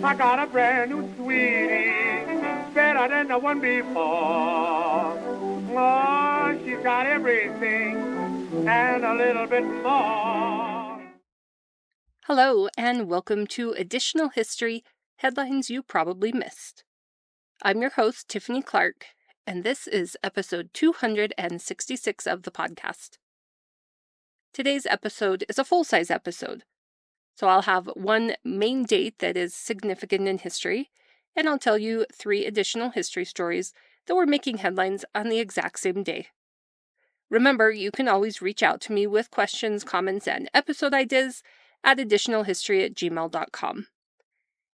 I got a brand new sweetie, better than the one before. Oh, she's got everything and a little bit more. Hello, and welcome to Additional History, Headlines You Probably Missed. I'm your host, Tiffany Clark, and this is episode 266 of the podcast. Today's episode is a full-size episode, so I'll have one main date that is significant in history, and I'll tell you 3 additional history stories that were making headlines on the exact same day. Remember, you can always reach out to me with questions, comments, and episode ideas at additionalhistory@gmail.com.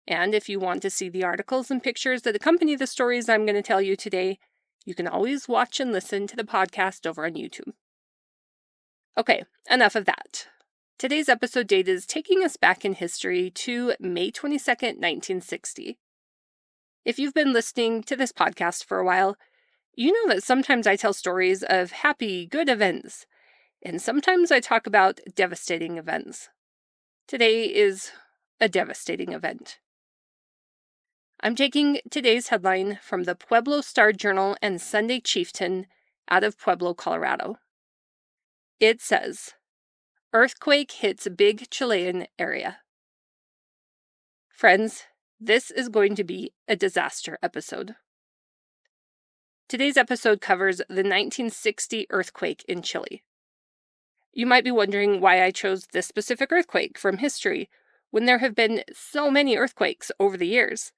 And if you want to see the articles and pictures that accompany the stories I'm going to tell you today, you can always watch and listen to the podcast over on YouTube. Okay, enough of that. Today's episode date is taking us back in history to May 22nd, 1960. If you've been listening to this podcast for a while, you know that sometimes I tell stories of happy, good events, and sometimes I talk about devastating events. Today is a devastating event. I'm taking today's headline from the Pueblo Star-Journal and Sunday Chieftain out of Pueblo, Colorado. It says, "Earthquake hits big Chilean area." Friends, this is going to be a disaster episode. Today's episode covers the 1960 earthquake in Chile. You might be wondering why I chose this specific earthquake from history when there have been so many earthquakes over the years,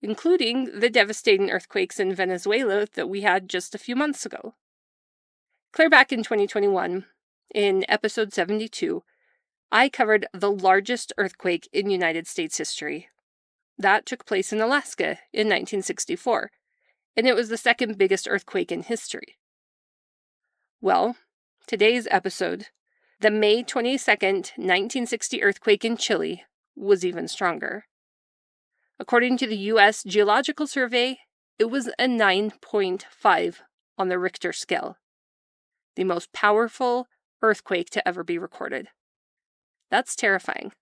including the devastating earthquakes in Venezuela that we had just a few months ago. Clear back in 2021, in episode 72, I covered the largest earthquake in United States history. That took place in Alaska in 1964, and it was the second biggest earthquake in history. Well, today's episode, the May 22nd, 1960 earthquake in Chile, was even stronger. According to the U.S. Geological Survey, it was a 9.5 on the Richter scale, the most powerful earthquake to ever be recorded. That's terrifying.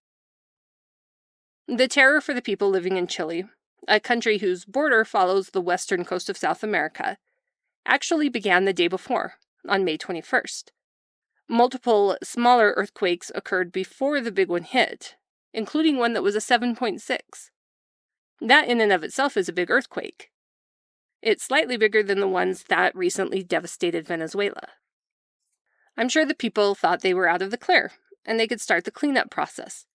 The terror for the people living in Chile, a country whose border follows the western coast of South America, actually began the day before, on May 21st. Multiple smaller earthquakes occurred before the big one hit, including one that was a 7.6. That in and of itself is a big earthquake. It's slightly bigger than the ones that recently devastated Venezuela. I'm sure the people thought they were out of the clear, and they could start the cleanup process.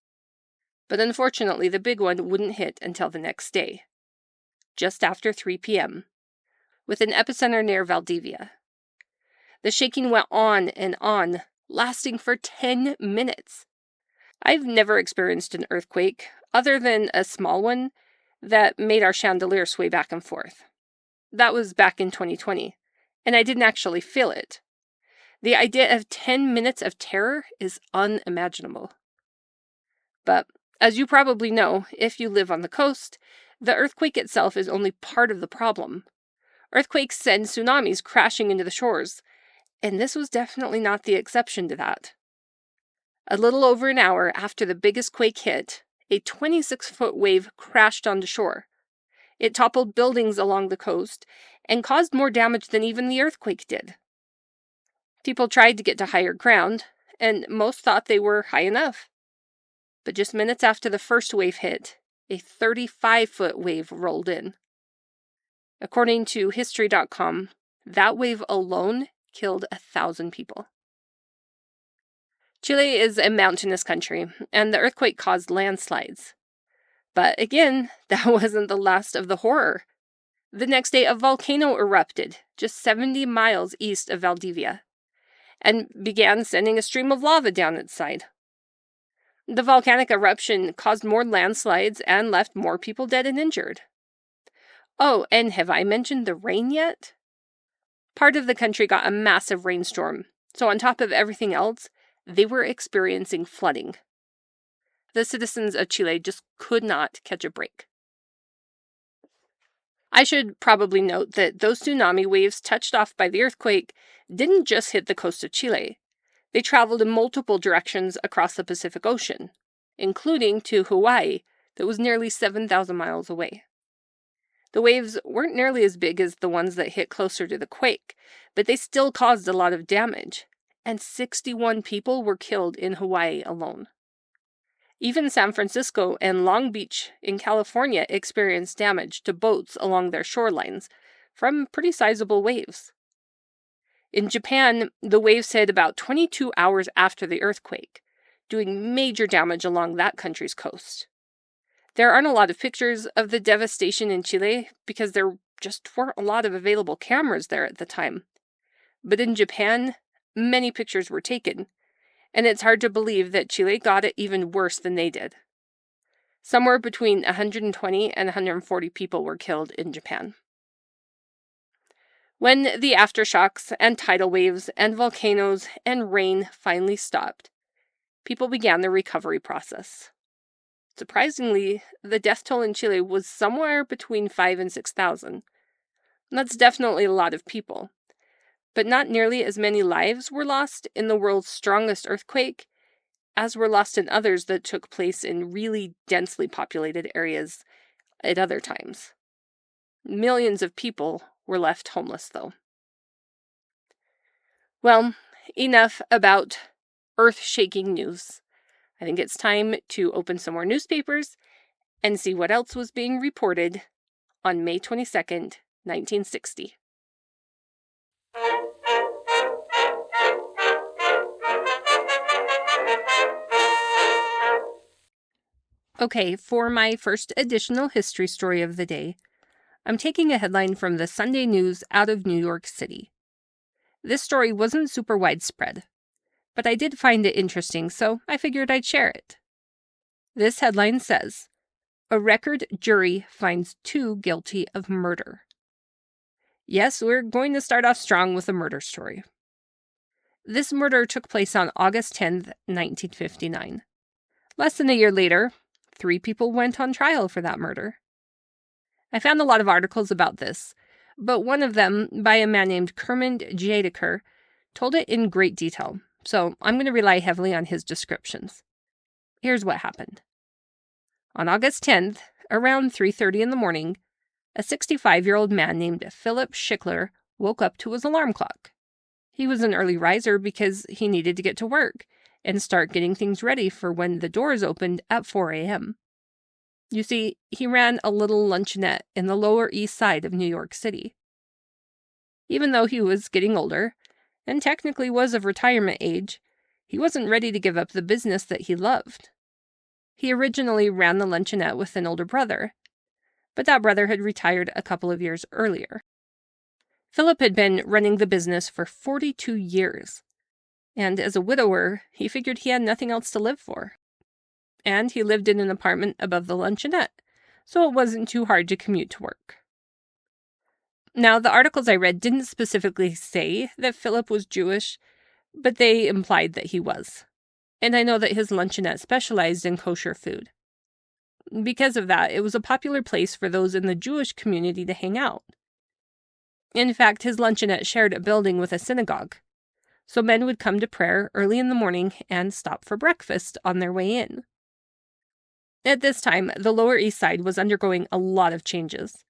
But unfortunately, the big one wouldn't hit until the next day, just after 3 p.m., with an epicenter near Valdivia. The shaking went on and on, lasting for 10 minutes. I've never experienced an earthquake, other than a small one that made our chandelier sway back and forth. That was back in 2020, and I didn't actually feel it. The idea of 10 minutes of terror is unimaginable. But, as you probably know, if you live on the coast, the earthquake itself is only part of the problem. Earthquakes send tsunamis crashing into the shores, and this was definitely not the exception to that. A little over an hour after the biggest quake hit, a 26-foot wave crashed onto shore. It toppled buildings along the coast and caused more damage than even the earthquake did. People tried to get to higher ground, and most thought they were high enough. But just minutes after the first wave hit, a 35-foot wave rolled in. According to History.com, that wave alone killed 1,000 people. Chile is a mountainous country, and the earthquake caused landslides. But again, that wasn't the last of the horror. The next day, a volcano erupted just 70 miles east of Valdivia and began sending a stream of lava down its side. The volcanic eruption caused more landslides and left more people dead and injured. Oh, and have I mentioned the rain yet? Part of the country got a massive rainstorm, so on top of everything else, they were experiencing flooding. The citizens of Chile just could not catch a break. I should probably note that those tsunami waves touched off by the earthquake didn't just hit the coast of Chile. They traveled in multiple directions across the Pacific Ocean, including to Hawaii, that was nearly 7,000 miles away. The waves weren't nearly as big as the ones that hit closer to the quake, but they still caused a lot of damage, and 61 people were killed in Hawaii alone. Even San Francisco and Long Beach in California experienced damage to boats along their shorelines from pretty sizable waves. In Japan, the waves hit about 22 hours after the earthquake, doing major damage along that country's coast. There aren't a lot of pictures of the devastation in Chile because there just weren't a lot of available cameras there at the time. But in Japan, many pictures were taken, and it's hard to believe that Chile got it even worse than they did. Somewhere between 120 and 140 people were killed in Japan. When the aftershocks and tidal waves and volcanoes and rain finally stopped, people began the recovery process. Surprisingly, the death toll in Chile was somewhere between 5,000 and 6,000. That's definitely a lot of people, but not nearly as many lives were lost in the world's strongest earthquake as were lost in others that took place in really densely populated areas at other times. Millions of people were left homeless, though. Well, enough about earth-shaking news. I think it's time to open some more newspapers and see what else was being reported on May 22nd, 1960. Okay, for my first additional history story of the day, I'm taking a headline from the Sunday News out of New York City. This story wasn't super widespread, but I did find it interesting, so I figured I'd share it. This headline says, "A record jury finds 2 guilty of murder." Yes, we're going to start off strong with a murder story. This murder took place on August 10th, 1959. Less than a year later, 3 people went on trial for that murder. I found a lot of articles about this, but one of them, by a man named Kermond Jadaker, told it in great detail, so I'm going to rely heavily on his descriptions. Here's what happened. On August 10th, around 3:30 in the morning, a 65-year-old man named Philip Schickler woke up to his alarm clock. He was an early riser because he needed to get to work and start getting things ready for when the doors opened at 4 a.m. You see, he ran a little luncheonette in the Lower East Side of New York City. Even though he was getting older, and technically was of retirement age, he wasn't ready to give up the business that he loved. He originally ran the luncheonette with an older brother, but that brother had retired a couple of years earlier. Philip had been running the business for 42 years, and as a widower, he figured he had nothing else to live for. And he lived in an apartment above the luncheonette, so it wasn't too hard to commute to work. Now, the articles I read didn't specifically say that Philip was Jewish, but they implied that he was. And I know that his luncheonette specialized in kosher food. Because of that, it was a popular place for those in the Jewish community to hang out. In fact, his luncheonette shared a building with a synagogue, so men would come to prayer early in the morning and stop for breakfast on their way in. At this time, the Lower East Side was undergoing a lot of changes.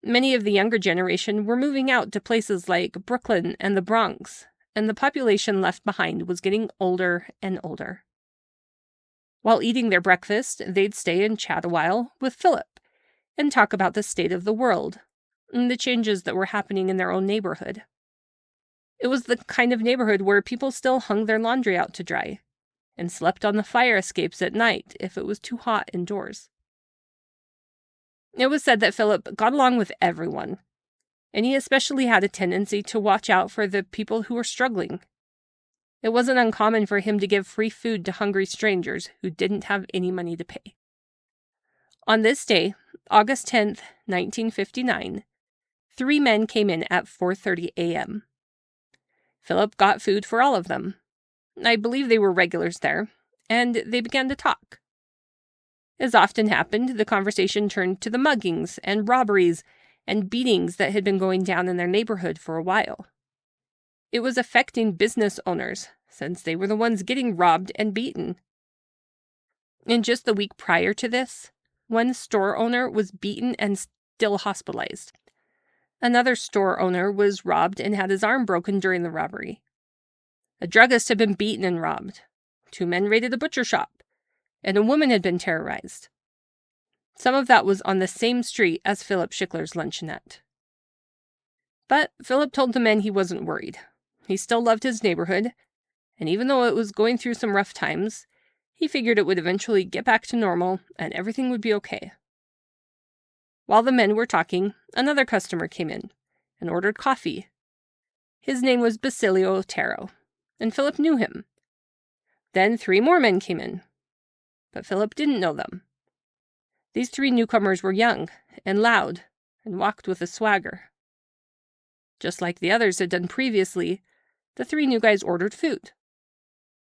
Many of the younger generation were moving out to places like Brooklyn and the Bronx, and the population left behind was getting older and older. While eating their breakfast, they'd stay and chat a while with Philip and talk about the state of the world and the changes that were happening in their own neighborhood. It was the kind of neighborhood where people still hung their laundry out to dry and slept on the fire escapes at night if it was too hot indoors. It was said that Philip got along with everyone, and he especially had a tendency to watch out for the people who were struggling. It wasn't uncommon for him to give free food to hungry strangers who didn't have any money to pay. On this day, August 10th, 1959, 3 men came in at 4:30 a.m. Philip got food for all of them. I believe they were regulars there, and they began to talk. As often happened, the conversation turned to the muggings and robberies and beatings that had been going down in their neighborhood for a while. It was affecting business owners, since they were the ones getting robbed and beaten. In just the week prior to this, one store owner was beaten and still hospitalized. Another store owner was robbed and had his arm broken during the robbery. A druggist had been beaten and robbed. 2 men raided a butcher shop, and a woman had been terrorized. Some of that was on the same street as Philip Schickler's luncheonette. But Philip told the men he wasn't worried. He still loved his neighborhood, and even though it was going through some rough times, he figured it would eventually get back to normal and everything would be okay. While the men were talking, another customer came in and ordered coffee. His name was Basilio Otero, and Philip knew him. Then 3 more men came in, but Philip didn't know them. These 3 newcomers were young and loud and walked with a swagger. Just like the others had done previously, the 3 new guys ordered food.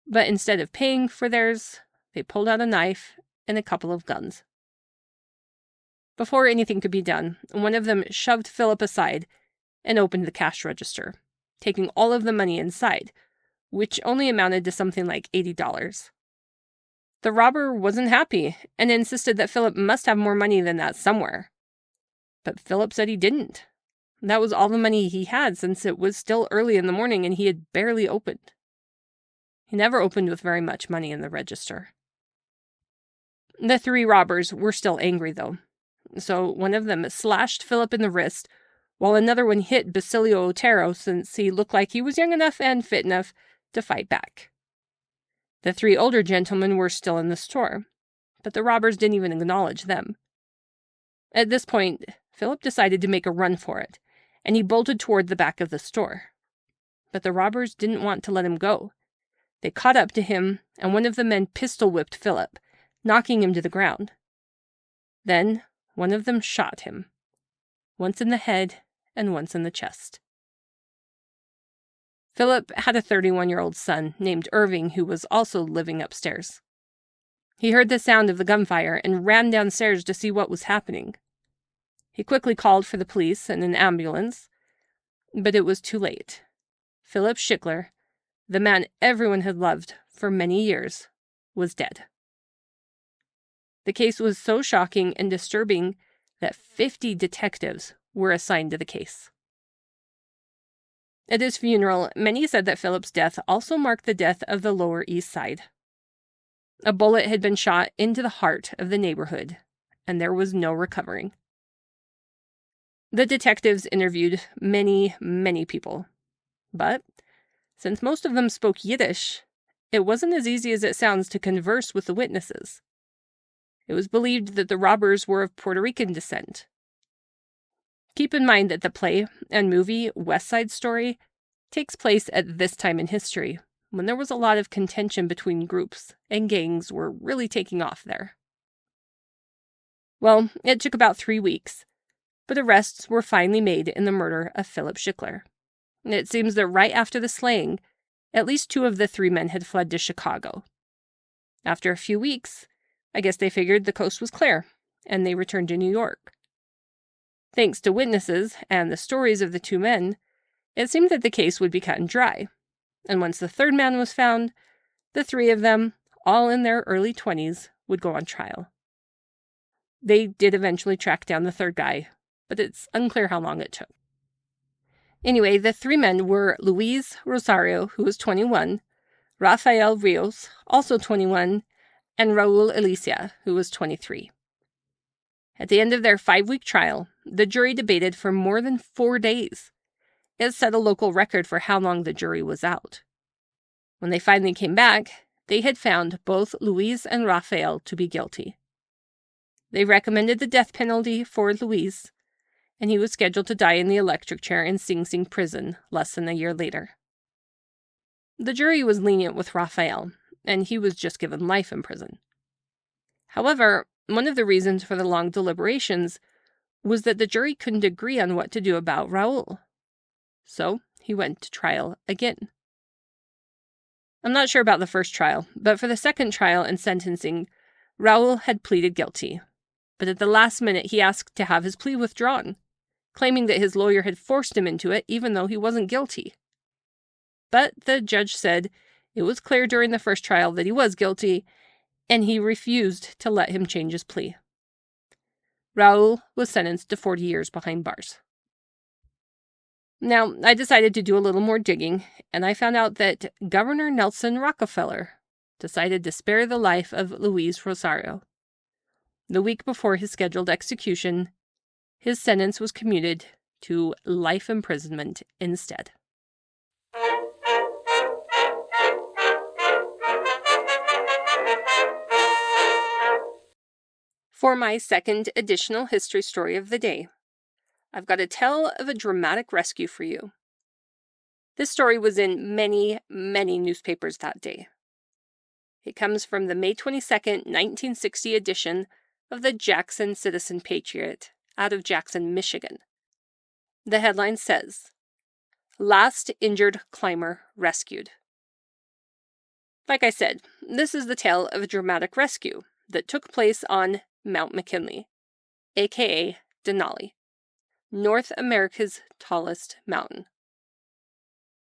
But instead of paying for theirs, they pulled out a knife and a couple of guns. Before anything could be done, one of them shoved Philip aside and opened the cash register, taking all of the money inside, which only amounted to something like $80. The robber wasn't happy and insisted that Philip must have more money than that somewhere. But Philip said he didn't. That was all the money he had since it was still early in the morning and he had barely opened. He never opened with very much money in the register. The 3 robbers were still angry, though. So one of them slashed Philip in the wrist, while another one hit Basilio Otero since he looked like he was young enough and fit enough to fight back. The 3 older gentlemen were still in the store, but the robbers didn't even acknowledge them. At this point, Philip decided to make a run for it, and he bolted toward the back of the store. But the robbers didn't want to let him go. They caught up to him, and one of the men pistol-whipped Philip, knocking him to the ground. Then, one of them shot him, once in the head and once in the chest. Philip had a 31-year-old son named Irving who was also living upstairs. He heard the sound of the gunfire and ran downstairs to see what was happening. He quickly called for the police and an ambulance, but it was too late. Philip Schickler, the man everyone had loved for many years, was dead. The case was so shocking and disturbing that 50 detectives were assigned to the case. At his funeral, many said that Philip's death also marked the death of the Lower East Side. A bullet had been shot into the heart of the neighborhood, and there was no recovering. The detectives interviewed many, many people, but since most of them spoke Yiddish, it wasn't as easy as it sounds to converse with the witnesses. It was believed that the robbers were of Puerto Rican descent. Keep in mind that the play and movie West Side Story takes place at this time in history, when there was a lot of contention between groups and gangs were really taking off there. Well, it took about 3 weeks, but arrests were finally made in the murder of Philip Schickler. It seems that right after the slaying, at least 2 of the 3 men had fled to Chicago. After a few weeks, I guess they figured the coast was clear, and they returned to New York. Thanks to witnesses and the stories of the 2 men, it seemed that the case would be cut and dry. And once the 3rd man was found, the 3 of them, all in their early 20s, would go on trial. They did eventually track down the 3rd guy, but it's unclear how long it took. Anyway, the 3 men were Luis Rosario, who was 21, Rafael Rios, also 21, and Raul Alicia, who was 23. At the end of their 5-week trial, the jury debated for more than 4 days. It set a local record for how long the jury was out. When they finally came back, they had found both Luis and Rafael to be guilty. They recommended the death penalty for Luis, and he was scheduled to die in the electric chair in Sing Sing prison less than a year later. The jury was lenient with Rafael, and he was just given life in prison. However, one of the reasons for the long deliberations was that the jury couldn't agree on what to do about Raul. So he went to trial again. I'm not sure about the first trial, but for the second trial and sentencing, Raul had pleaded guilty. But at the last minute, he asked to have his plea withdrawn, claiming that his lawyer had forced him into it even though he wasn't guilty. But the judge said it was clear during the first trial that he was guilty, and he refused to let him change his plea. Raul was sentenced to 40 years behind bars. Now, I decided to do a little more digging, and I found out that Governor Nelson Rockefeller decided to spare the life of Luis Rosario. The week before his scheduled execution, his sentence was commuted to life imprisonment instead. For my second additional history story of the day, I've got a tale of a dramatic rescue for you. This story was in many, many newspapers that day. It comes from the May 22nd, 1960 edition of the Jackson Citizen Patriot out of Jackson, Michigan. The headline says, "Last Injured Climber Rescued." Like I said, this is the tale of a dramatic rescue that took place on Mount McKinley, aka Denali, North America's tallest mountain.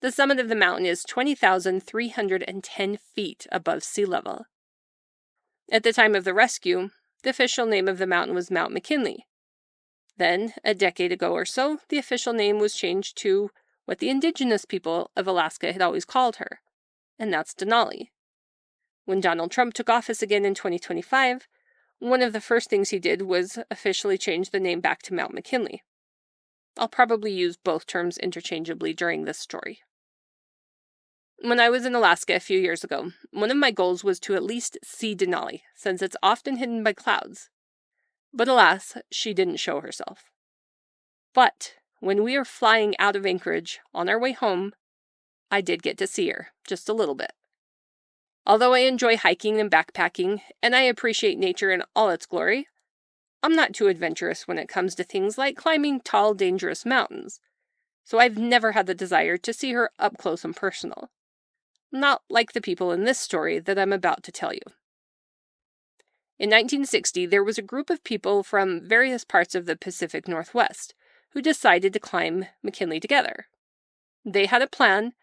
The summit of the mountain is 20,310 feet above sea level. At the time of the rescue, the official name of the mountain was Mount McKinley. Then, a decade ago or so, the official name was changed to what the indigenous people of Alaska had always called her, and that's Denali. When Donald Trump took office again in 2025, one of the first things he did was officially change the name back to Mount McKinley. I'll probably use both terms interchangeably during this story. When I was in Alaska a few years ago, one of my goals was to at least see Denali, since it's often hidden by clouds. But alas, she didn't show herself. But when we were flying out of Anchorage on our way home, I did get to see her, just a little bit. Although I enjoy hiking and backpacking, and I appreciate nature in all its glory, I'm not too adventurous when it comes to things like climbing tall, dangerous mountains, so I've never had the desire to see her up close and personal. Not like the people in this story that I'm about to tell you. In 1960, there was a group of people from various parts of the Pacific Northwest who decided to climb McKinley together. They had a plan,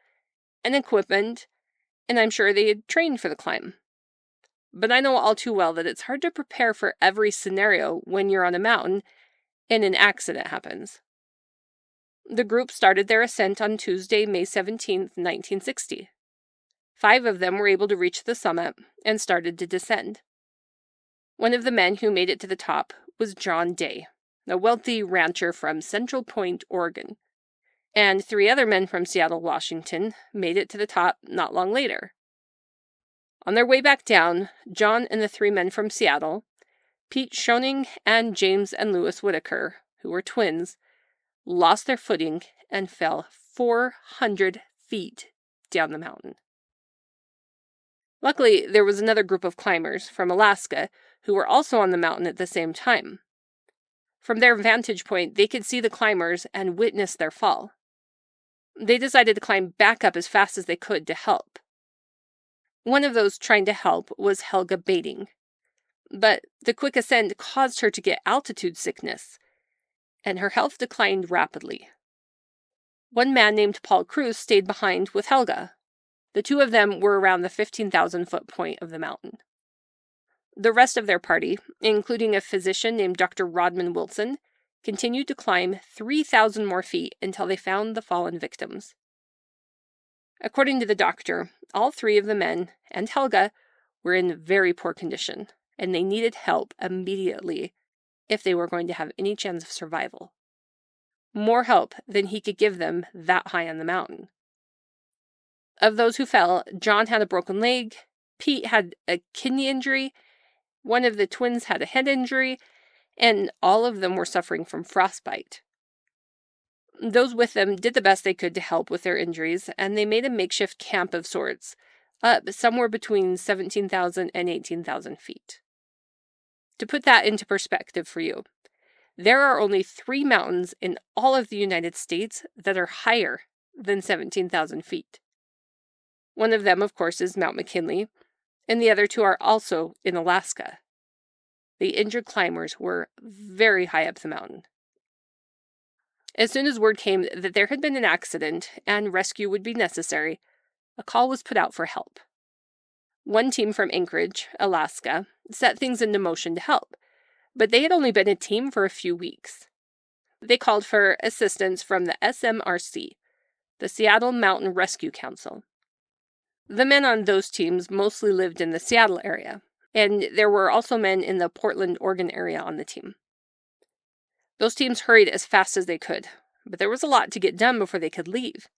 and equipment, and I'm sure they had trained for the climb. But I know all too well that it's hard to prepare for every scenario when you're on a mountain and an accident happens. The group started their ascent on Tuesday, May 17, 1960. 5 of them were able to reach the summit and started to descend. One of the men who made it to the top was John Day, a wealthy rancher from Central Point, Oregon, and 3 other men from Seattle, Washington, made it to the top not long later. On their way back down, John and the 3 men from Seattle, Pete Schoening and James and Louis Whitaker, who were twins, lost their footing and fell 400 feet down the mountain. Luckily, there was another group of climbers from Alaska who were also on the mountain at the same time. From their vantage point, they could see the climbers and witness their fall. They decided to climb back up as fast as they could to help. One of those trying to help was Helga Bading, but the quick ascent caused her to get altitude sickness, and her health declined rapidly. One man named Paul Cruz stayed behind with Helga. The 2 of them were around the 15,000-foot point of the mountain. The rest of their party, including a physician named Dr. Rodman Wilson, continued to climb 3,000 more feet until they found the fallen victims. According to the doctor, all 3 of the men and Helga were in very poor condition, and they needed help immediately if they were going to have any chance of survival. More help than he could give them that high on the mountain. Of those who fell, John had a broken leg, Pete had a kidney injury, one of the twins had a head injury, and all of them were suffering from frostbite. Those with them did the best they could to help with their injuries, and they made a makeshift camp of sorts, up somewhere between 17,000 and 18,000 feet. To put that into perspective for you, there are only 3 mountains in all of the United States that are higher than 17,000 feet. One of them, of course, is Mount McKinley, and the other 2 are also in Alaska. The injured climbers were very high up the mountain. As soon as word came that there had been an accident and rescue would be necessary, a call was put out for help. One team from Anchorage, Alaska, set things into motion to help, But they had only been a team for a few weeks. They called for assistance from the SMRC, the Seattle Mountain Rescue Council. The men on those teams mostly lived in the Seattle area, and there were also men in the Portland, Oregon area on the team. Those teams hurried as fast as they could, but there was a lot to get done before they could leave.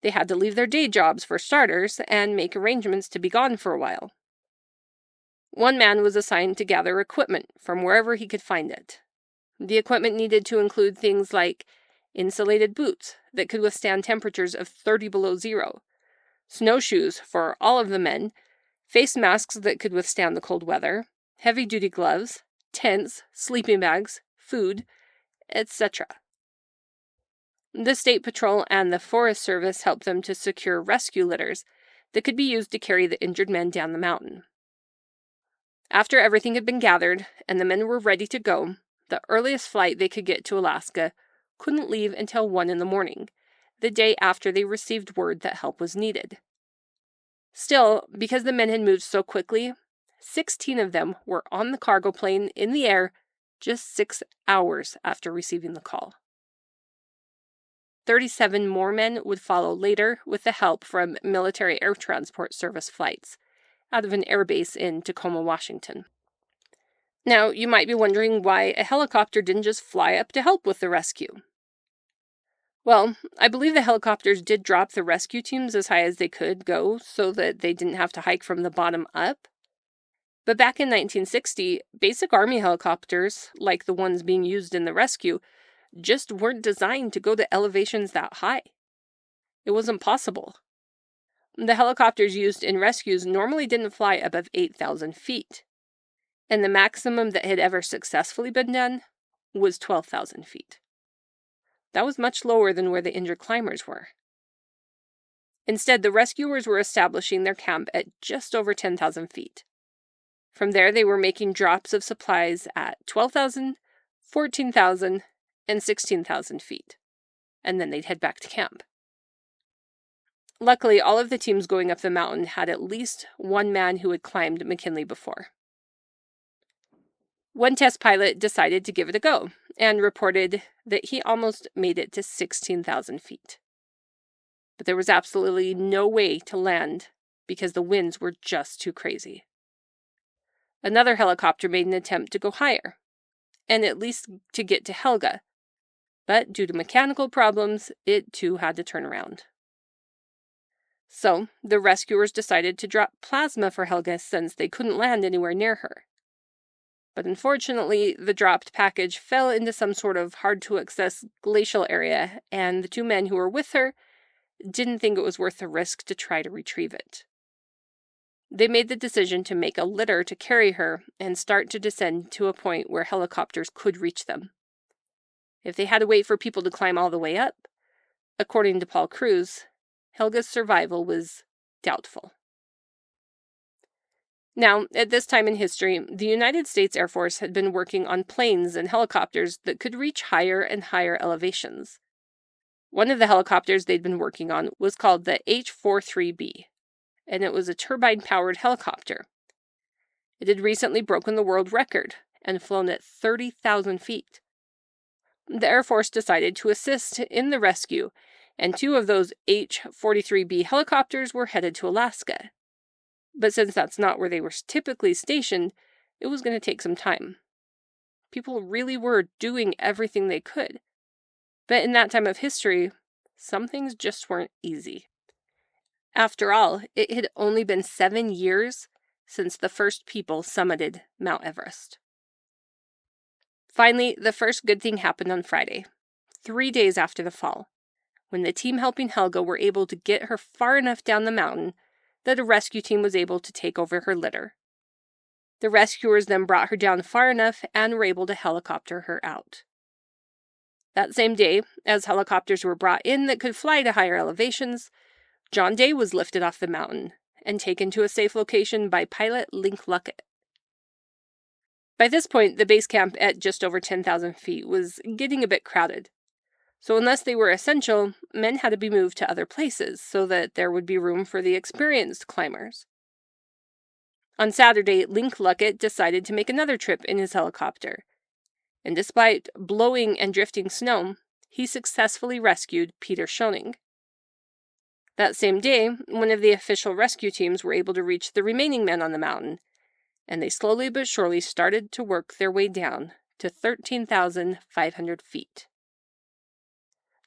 They had to leave their day jobs for starters and make arrangements to be gone for a while. One man was assigned to gather equipment from wherever he could find it. The equipment needed to include things like insulated boots that could withstand temperatures of 30 below zero, snowshoes for all of the men, face masks that could withstand the cold weather, heavy-duty gloves, tents, sleeping bags, food, etc. The State Patrol and the Forest Service helped them to secure rescue litters that could be used to carry the injured men down the mountain. After everything had been gathered and the men were ready to go, the earliest flight they could get to Alaska couldn't leave until 1 a.m, the day after they received word that help was needed. Still, because the men had moved so quickly, 16 of them were on the cargo plane in the air just 6 hours after receiving the call. 37 more men would follow later with the help from military air transport service flights out of an airbase in Tacoma, Washington. Now, you might be wondering why a helicopter didn't just fly up to help with the rescue. Well, I believe the helicopters did drop the rescue teams as high as they could go so that they didn't have to hike from the bottom up. But back in 1960, basic Army helicopters, like the ones being used in the rescue, just weren't designed to go to elevations that high. It wasn't possible. The helicopters used in rescues normally didn't fly above 8,000 feet, and the maximum that had ever successfully been done was 12,000 feet. That was much lower than where the injured climbers were. Instead, the rescuers were establishing their camp at just over 10,000 feet. From there, they were making drops of supplies at 12,000, 14,000, and 16,000 feet, and then they'd head back to camp. Luckily, all of the teams going up the mountain had at least one man who had climbed McKinley before. One test pilot decided to give it a go and reported that he almost made it to 16,000 feet. But there was absolutely no way to land because the winds were just too crazy. Another helicopter made an attempt to go higher, and at least to get to Helga, but due to mechanical problems, it too had to turn around. So, the rescuers decided to drop plasma for Helga since they couldn't land anywhere near her. But unfortunately, the dropped package fell into some sort of hard-to-access glacial area, and the two men who were with her didn't think it was worth the risk to try to retrieve it. They made the decision to make a litter to carry her and start to descend to a point where helicopters could reach them. If they had to wait for people to climb all the way up, according to Paul Cruz, Helga's survival was doubtful. Now, at this time in history, the United States Air Force had been working on planes and helicopters that could reach higher and higher elevations. One of the helicopters they'd been working on was called the H-43B, and it was a turbine-powered helicopter. It had recently broken the world record and flown at 30,000 feet. The Air Force decided to assist in the rescue, and two of those H-43B helicopters were headed to Alaska. But since that's not where they were typically stationed, it was going to take some time. People really were doing everything they could. But in that time of history, some things just weren't easy. After all, it had only been 7 years since the first people summited Mount Everest. Finally, the first good thing happened on Friday, 3 days after the fall, when the team helping Helga were able to get her far enough down the mountain that a rescue team was able to take over her litter. The rescuers then brought her down far enough and were able to helicopter her out. That same day, as helicopters were brought in that could fly to higher elevations, John Day was lifted off the mountain and taken to a safe location by pilot Link Luckett. By this point, the base camp at just over 10,000 feet was getting a bit crowded. So unless they were essential, men had to be moved to other places so that there would be room for the experienced climbers. On Saturday, Link Luckett decided to make another trip in his helicopter. And despite blowing and drifting snow, he successfully rescued Peter Schoening. That same day, one of the official rescue teams were able to reach the remaining men on the mountain, and they slowly but surely started to work their way down to 13,500 feet.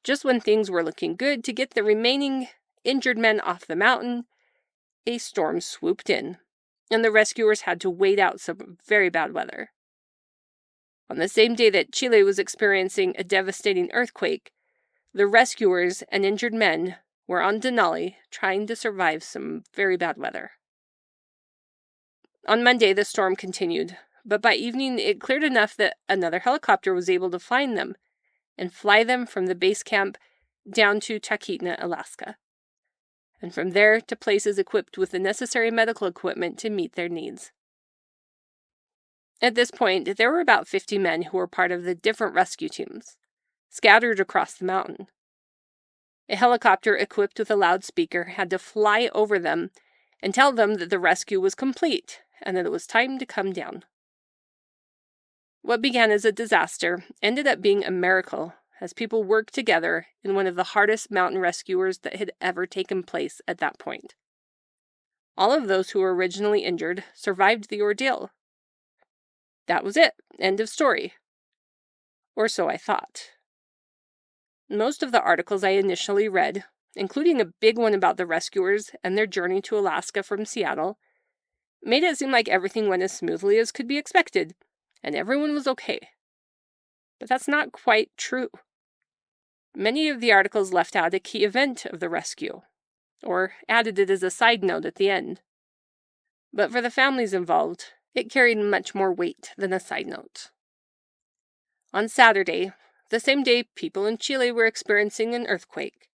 Just when things were looking good to get the remaining injured men off the mountain, a storm swooped in, and the rescuers had to wait out some very bad weather. On the same day that Chile was experiencing a devastating earthquake, the rescuers and injured men were on Denali trying to survive some very bad weather. On Monday, the storm continued, but by evening it cleared enough that another helicopter was able to find them and fly them from the base camp down to Talkeetna, Alaska, and from there to places equipped with the necessary medical equipment to meet their needs. At this point, there were about 50 men who were part of the different rescue teams, scattered across the mountain. A helicopter equipped with a loudspeaker had to fly over them and tell them that the rescue was complete and that it was time to come down. What began as a disaster ended up being a miracle as people worked together in one of the hardest mountain rescuers that had ever taken place at that point. All of those who were originally injured survived the ordeal. That was it. End of story. Or so I thought. Most of the articles I initially read, including a big one about the rescuers and their journey to Alaska from Seattle, made it seem like everything went as smoothly as could be expected, and everyone was okay. But that's not quite true. Many of the articles left out a key event of the rescue, or added it as a side note at the end. But for the families involved, it carried much more weight than a side note. On Saturday, the same day people in Chile were experiencing an earthquake,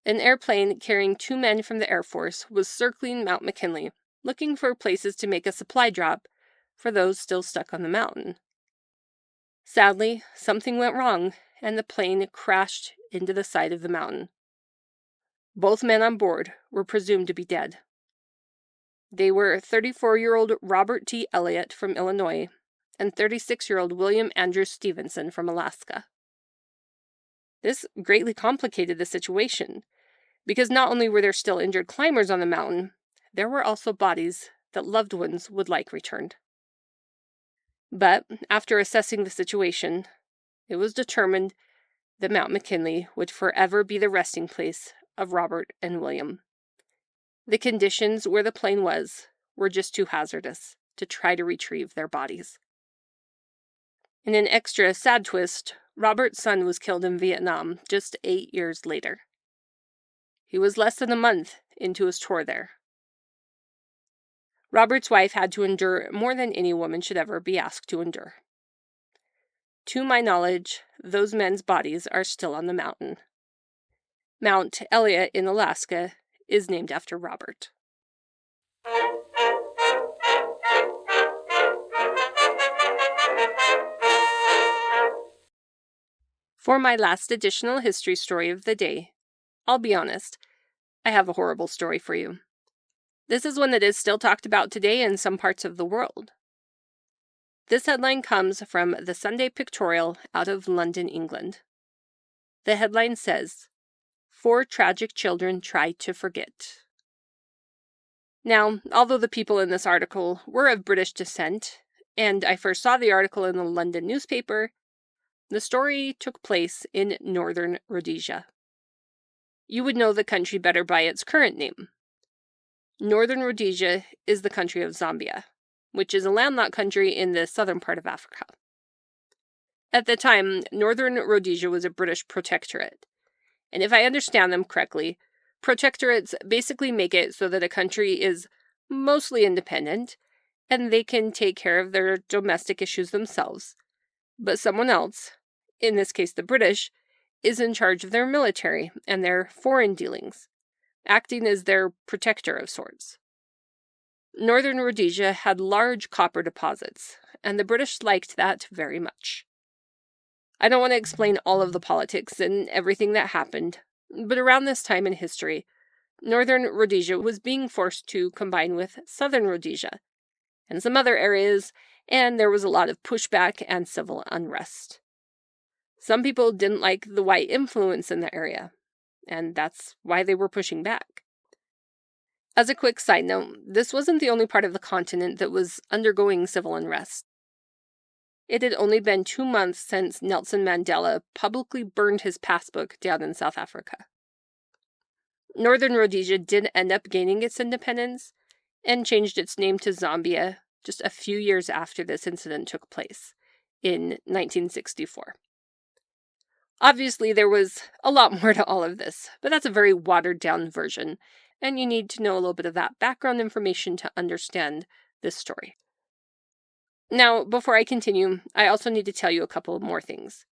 an airplane carrying 2 men from the Air Force was circling Mount McKinley, looking for places to make a supply drop for those still stuck on the mountain. Sadly, something went wrong, and the plane crashed into the side of the mountain. Both men on board were presumed to be dead. They were 34-year-old Robert T. Elliott from Illinois and 36-year-old William Andrew Stevenson from Alaska. This greatly complicated the situation, because not only were there still injured climbers on the mountain, there were also bodies that loved ones would like returned. But after assessing the situation, it was determined that Mount McKinley would forever be the resting place of Robert and William. The conditions where the plane was were just too hazardous to try to retrieve their bodies. In an extra sad twist, Robert's son was killed in Vietnam just 8 years later. He was less than a month into his tour there. Robert's wife had to endure more than any woman should ever be asked to endure. To my knowledge, those men's bodies are still on the mountain. Mount Elliott in Alaska is named after Robert. For my last additional history story of the day, I'll be honest, I have a horrible story for you. This is one that is still talked about today in some parts of the world. This headline comes from the Sunday Pictorial out of London, England. The headline says, 4 tragic children try to forget. Now, although the people in this article were of British descent, and I first saw the article in the London newspaper, the story took place in northern Rhodesia. You would know the country better by its current name. Northern Rhodesia is the country of Zambia, which is a landlocked country in the southern part of Africa. At the time, Northern Rhodesia was a British protectorate, and if I understand them correctly, protectorates basically make it so that a country is mostly independent, and they can take care of their domestic issues themselves, but someone else, in this case the British, is in charge of their military and their foreign dealings, acting as their protector of sorts. Northern Rhodesia had large copper deposits, and the British liked that very much. I don't want to explain all of the politics and everything that happened, but around this time in history, northern Rhodesia was being forced to combine with southern Rhodesia and some other areas, and there was a lot of pushback and civil unrest. Some people didn't like the white influence in the area, and that's why they were pushing back. As a quick side note, this wasn't the only part of the continent that was undergoing civil unrest. It had only been 2 months since Nelson Mandela publicly burned his passbook down in South Africa. Northern Rhodesia did end up gaining its independence and changed its name to Zambia just a few years after this incident took place, in 1964. Obviously, there was a lot more to all of this, but that's a very watered-down version, and you need to know a little bit of that background information to understand this story. Now, before I continue, I also need to tell you a couple more things.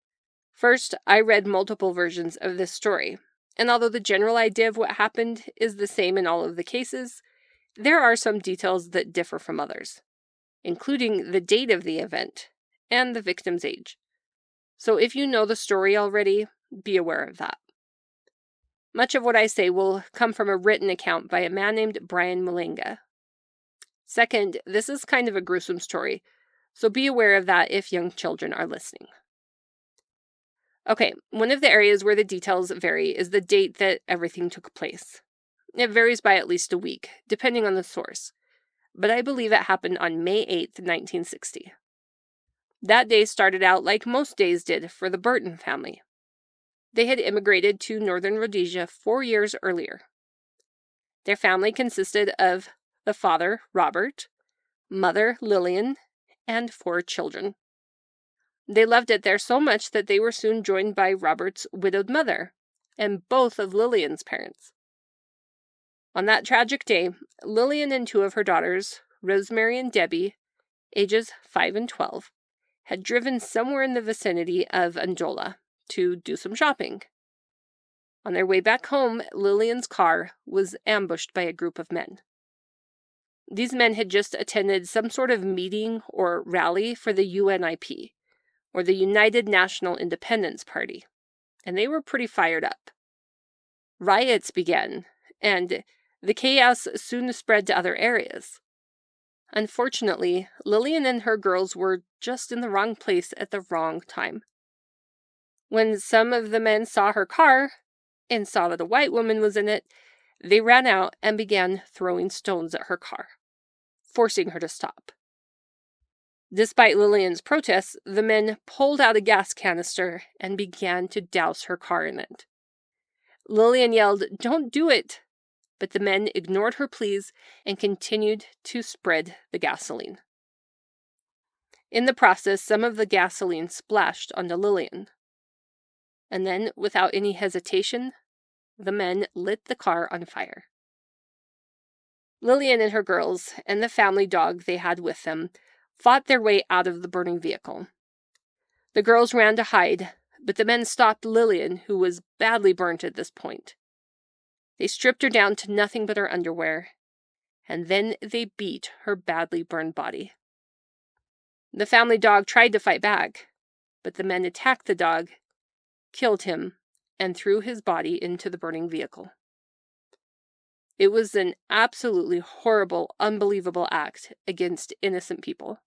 First, I read multiple versions of this story, and although the general idea of what happened is the same in all of the cases, there are some details that differ from others, including the date of the event and the victim's age. So if you know the story already, be aware of that. Much of what I say will come from a written account by a man named Brian Malenga. Second, this is kind of a gruesome story, so be aware of that if young children are listening. Okay, one of the areas where the details vary is the date that everything took place. It varies by at least a week, depending on the source, but I believe it happened on May 8th, 1960. That day started out like most days did for the Burton family. They had immigrated to northern Rhodesia 4 years earlier. Their family consisted of the father, Robert, mother, Lillian, and 4 children. They loved it there so much that they were soon joined by Robert's widowed mother and both of Lillian's parents. On that tragic day, Lillian and 2 of her daughters, Rosemary and Debbie, ages 5 and 12, had driven somewhere in the vicinity of Andola to do some shopping. On their way back home, Lillian's car was ambushed by a group of men. These men had just attended some sort of meeting or rally for the UNIP, or the United National Independence Party, and they were pretty fired up. Riots began, and the chaos soon spread to other areas. Unfortunately, Lillian and her girls were just in the wrong place at the wrong time. When some of the men saw her car, and saw that a white woman was in it, they ran out and began throwing stones at her car, forcing her to stop. Despite Lillian's protests, the men pulled out a gas canister and began to douse her car in it. Lillian yelled, "Don't do it!" But the men ignored her pleas and continued to spread the gasoline. In the process, some of the gasoline splashed onto Lillian. And then, without any hesitation, the men lit the car on fire. Lillian and her girls, and the family dog they had with them, fought their way out of the burning vehicle. The girls ran to hide, but the men stopped Lillian, who was badly burnt at this point. They stripped her down to nothing but her underwear, and then they beat her badly burned body. The family dog tried to fight back, but the men attacked the dog, killed him, and threw his body into the burning vehicle. It was an absolutely horrible, unbelievable act against innocent people.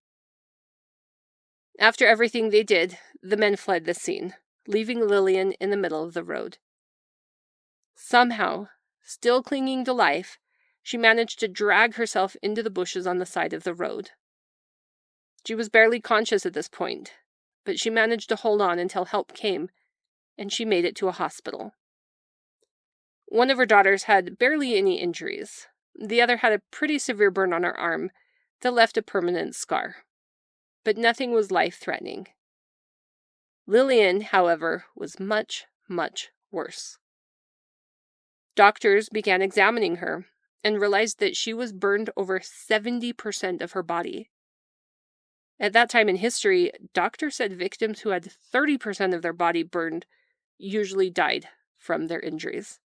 After everything they did, the men fled the scene, leaving Lillian in the middle of the road. Somehow, still clinging to life, she managed to drag herself into the bushes on the side of the road. She was barely conscious at this point, but she managed to hold on until help came, and she made it to a hospital. One of her daughters had barely any injuries. The other had a pretty severe burn on her arm that left a permanent scar. But nothing was life-threatening. Lillian, however, was much, much worse. Doctors began examining her and realized that she was burned over 70% of her body. At that time in history, doctors said victims who had 30% of their body burned usually died from their injuries.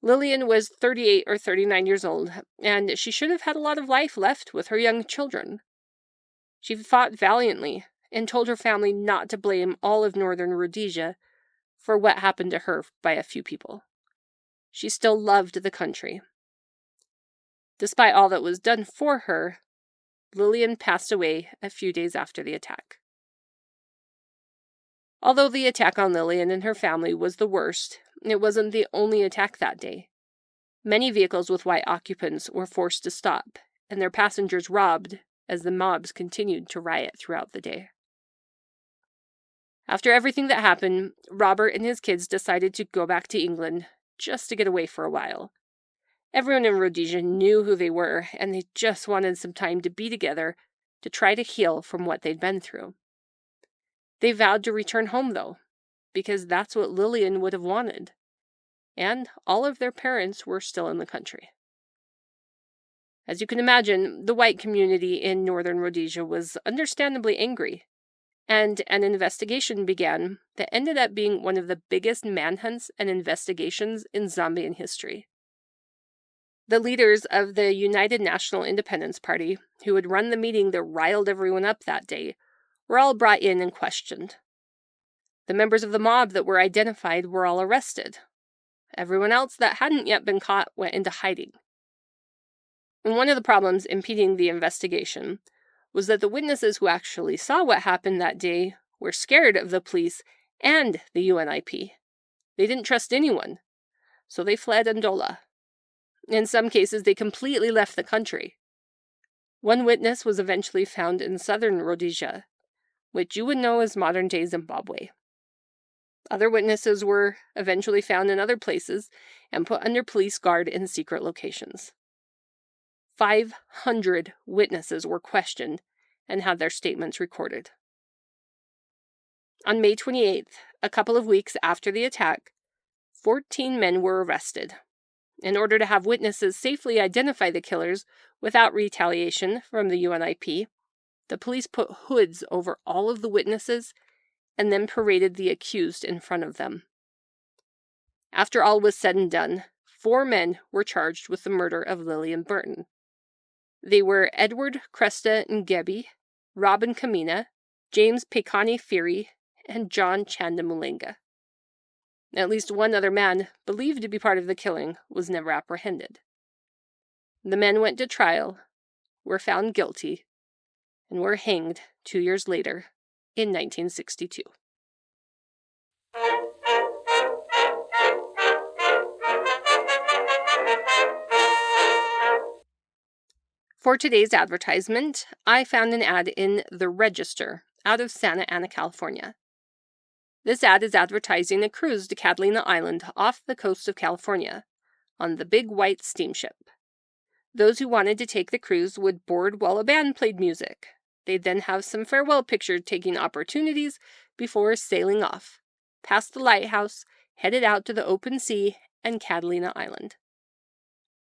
Lillian was 38 or 39 years old, and she should have had a lot of life left with her young children. She fought valiantly and told her family not to blame all of northern Rhodesia for what happened to her by a few people. She still loved the country. Despite all that was done for her, Lillian passed away a few days after the attack. Although the attack on Lillian and her family was the worst, it wasn't the only attack that day. Many vehicles with white occupants were forced to stop, and their passengers robbed as the mobs continued to riot throughout the day. After everything that happened, Robert and his kids decided to go back to England just to get away for a while. Everyone in Rhodesia knew who they were, and they just wanted some time to be together to try to heal from what they'd been through. They vowed to return home, though, because that's what Lillian would have wanted. And all of their parents were still in the country. As you can imagine, the white community in northern Rhodesia was understandably angry, and an investigation began that ended up being one of the biggest manhunts and investigations in Zambian history. The leaders of the United National Independence Party, who had run the meeting that riled everyone up that day, were all brought in and questioned. The members of the mob that were identified were all arrested. Everyone else that hadn't yet been caught went into hiding. And one of the problems impeding the investigation was that the witnesses who actually saw what happened that day were scared of the police and the UNIP. They didn't trust anyone, so they fled Ndola. In some cases, they completely left the country. One witness was eventually found in southern Rhodesia, which you would know as modern-day Zimbabwe. Other witnesses were eventually found in other places and put under police guard in secret locations. 500 witnesses were questioned and had their statements recorded. On May 28th, a couple of weeks after the attack, 14 men were arrested. In order to have witnesses safely identify the killers without retaliation from the UNIP, the police put hoods over all of the witnesses and then paraded the accused in front of them. After all was said and done, 4 men were charged with the murder of Lillian Burton. They were Edward Cresta Ngebi, Robin Kamina, James Pekani Firi, and John Chandamulenga. At least one other man, believed to be part of the killing, was never apprehended. The men went to trial, were found guilty, and were hanged 2 years later in 1962. For today's advertisement, I found an ad in The Register out of Santa Ana, California. This ad is advertising a cruise to Catalina Island off the coast of California on the Big White steamship. Those who wanted to take the cruise would board while a band played music. They'd then have some farewell picture-taking opportunities before sailing off, past the lighthouse, headed out to the open sea and Catalina Island.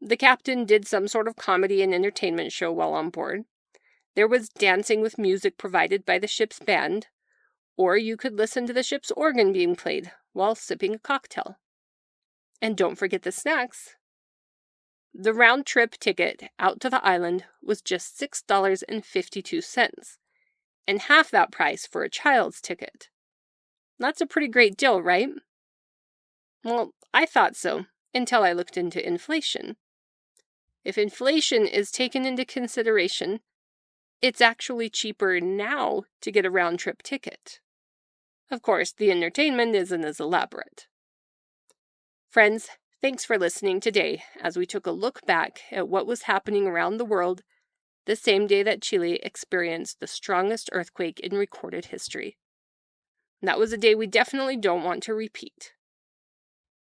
The captain did some sort of comedy and entertainment show while on board. There was dancing with music provided by the ship's band, or you could listen to the ship's organ being played while sipping a cocktail. And don't forget the snacks. The round-trip ticket out to the island was just $6.52, and half that price for a child's ticket. That's a pretty great deal, right? Well, I thought so, until I looked into inflation. If inflation is taken into consideration, it's actually cheaper now to get a round-trip ticket. Of course, the entertainment isn't as elaborate. Friends, thanks for listening today as we took a look back at what was happening around the world the same day that Chile experienced the strongest earthquake in recorded history. That was a day we definitely don't want to repeat.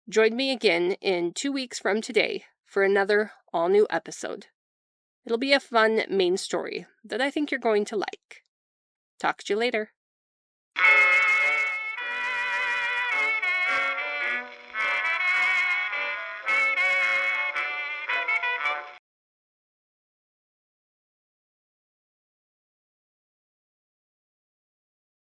Join me again in 2 weeks from today for another all-new episode. It'll be a fun main story that I think you're going to like. Talk to you later.